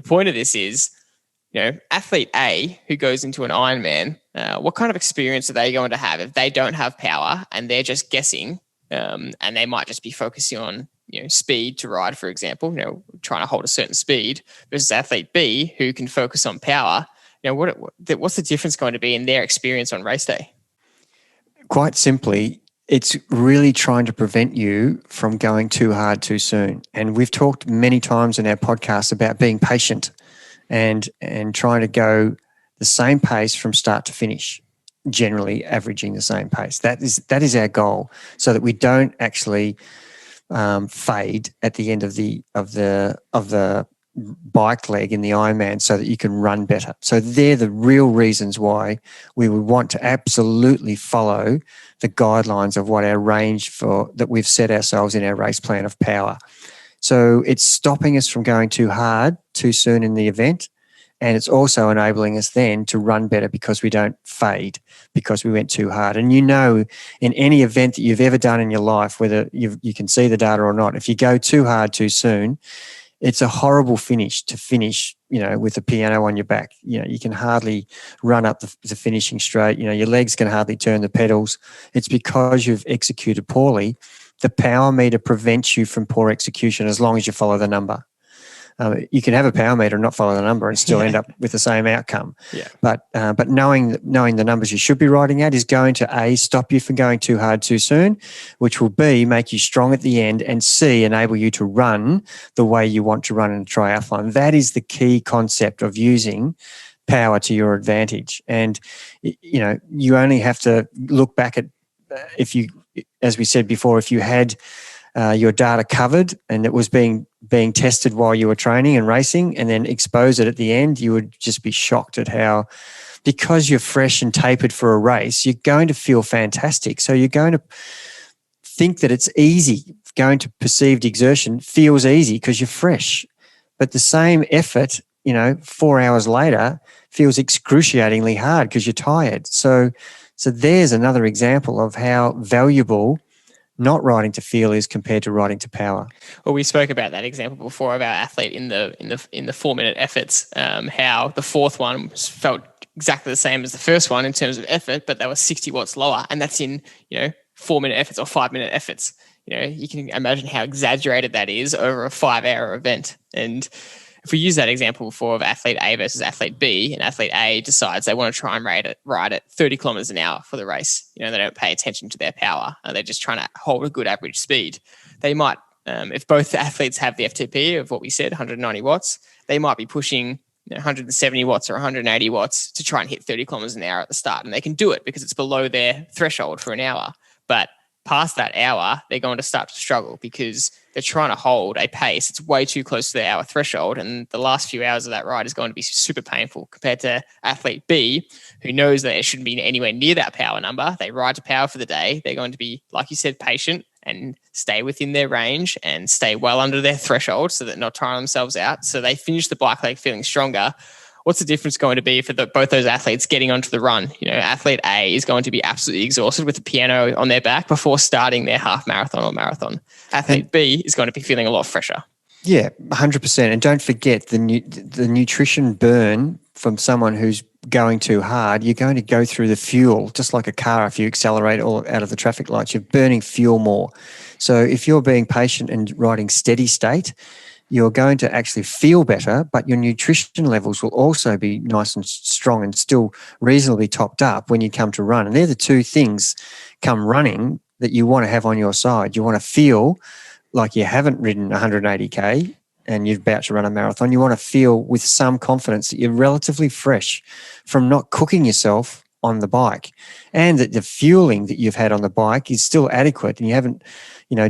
the point of this is, athlete A who goes into an Ironman, what kind of experience are they going to have if they don't have power and they're just guessing, and they might just be focusing on, speed to ride, for example, trying to hold a certain speed, versus athlete B who can focus on power. What's the difference going to be in their experience on race day? Quite simply, it's really trying to prevent you from going too hard too soon. And we've talked many times in our podcast about being patient and trying to go the same pace from start to finish, generally averaging the same pace. That is our goal, so that we don't actually fade at the end of the bike leg in the Ironman, so that you can run better. So they're the real reasons why we would want to absolutely follow the guidelines of what our range that we've set ourselves in our race plan of power. So it's stopping us from going too hard too soon in the event, and it's also enabling us then to run better because we don't fade because we went too hard. And in any event that you've ever done in your life, whether you can see the data or not, if you go too hard too soon, it's a horrible finish with a piano on your back. You can hardly run up the finishing straight. Your legs can hardly turn the pedals. It's because you've executed poorly. The power meter prevents you from poor execution as long as you follow the number. You can have a power meter and not follow the number and still end up with the same outcome. Yeah. But knowing the numbers you should be riding at is going to A, stop you from going too hard too soon, which will B, make you strong at the end, and C, enable you to run the way you want to run in a triathlon. That is the key concept of using power to your advantage. And you only have to look back at as we said before, if you had your data covered and it was being tested while you were training and racing, and then expose it at the end, you would just be shocked at how, because you're fresh and tapered for a race, you're going to feel fantastic. So you're going to think that it's easy. Going to perceived exertion feels easy because you're fresh. But the same effort, 4 hours later, feels excruciatingly hard because you're tired. So there's another example of how valuable not riding to feel is compared to riding to power. Well, we spoke about that example before of our athlete in the 4-minute efforts, how the fourth one felt exactly the same as the first one in terms of effort, but they were 60 watts lower, and that's in 4-minute efforts or 5-minute efforts. You can imagine how exaggerated that is over a 5-hour event. And if we use that example before of athlete A versus athlete B, and athlete A decides they want to try and ride at 30 kilometers an hour for the race, they don't pay attention to their power. They're just trying to hold a good average speed. They might, if both athletes have the FTP of what we said, 190 watts, they might be pushing 170 watts or 180 watts to try and hit 30 kilometers an hour at the start. And they can do it because it's below their threshold for an hour. But past that hour, they're going to start to struggle because they're trying to hold a pace. It's way too close to the hour threshold. And the last few hours of that ride is going to be super painful compared to athlete B, who knows that it shouldn't be anywhere near that power number. They ride to power for the day. They're going to be, like you said, patient and stay within their range and stay well under their threshold so that not tiring themselves out. So they finish the bike leg feeling stronger. What's the difference going to be for both those athletes getting onto the run? Athlete A is going to be absolutely exhausted with the piano on their back before starting their half marathon or marathon. Athlete B is going to be feeling a lot fresher. Yeah, 100%. And don't forget the nutrition burn from someone who's going too hard. You're going to go through the fuel, just like a car. If you accelerate all out of the traffic lights, you're burning fuel more. So if you're being patient and riding steady state, you're going to actually feel better, but your nutrition levels will also be nice and strong and still reasonably topped up when you come to run. And they're the two things come running that you want to have on your side. You want to feel like you haven't ridden 180K and you're about to run a marathon. You want to feel with some confidence that you're relatively fresh from not cooking yourself on the bike, and that the fueling that you've had on the bike is still adequate and you haven't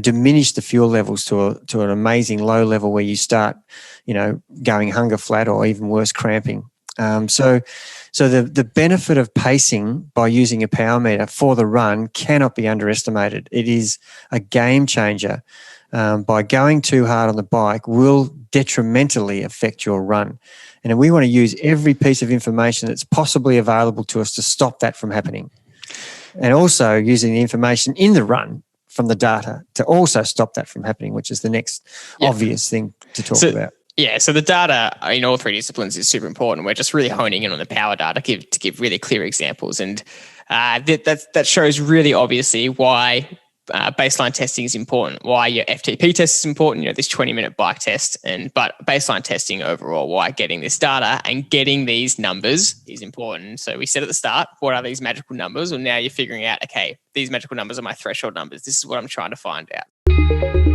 diminish the fuel levels to an amazing low level where you start, going hunger flat or even worse, cramping. So the benefit of pacing by using a power meter for the run cannot be underestimated. It is a game changer. By going too hard on the bike will detrimentally affect your run. And we want to use every piece of information that's possibly available to us to stop that from happening. And also using the information in the run from the data to also stop that from happening, which is the next obvious thing to talk about. Yeah, so the data in all three disciplines is super important. We're just really honing in on the power data to give really clear examples, and that shows really obviously why baseline testing is important, why your FTP test is important. This 20-minute bike test, but baseline testing overall, why getting this data and getting these numbers is important. So we said at the start, what are these magical numbers? Well, now you're figuring out, okay, these magical numbers are my threshold numbers. This is what I'm trying to find out.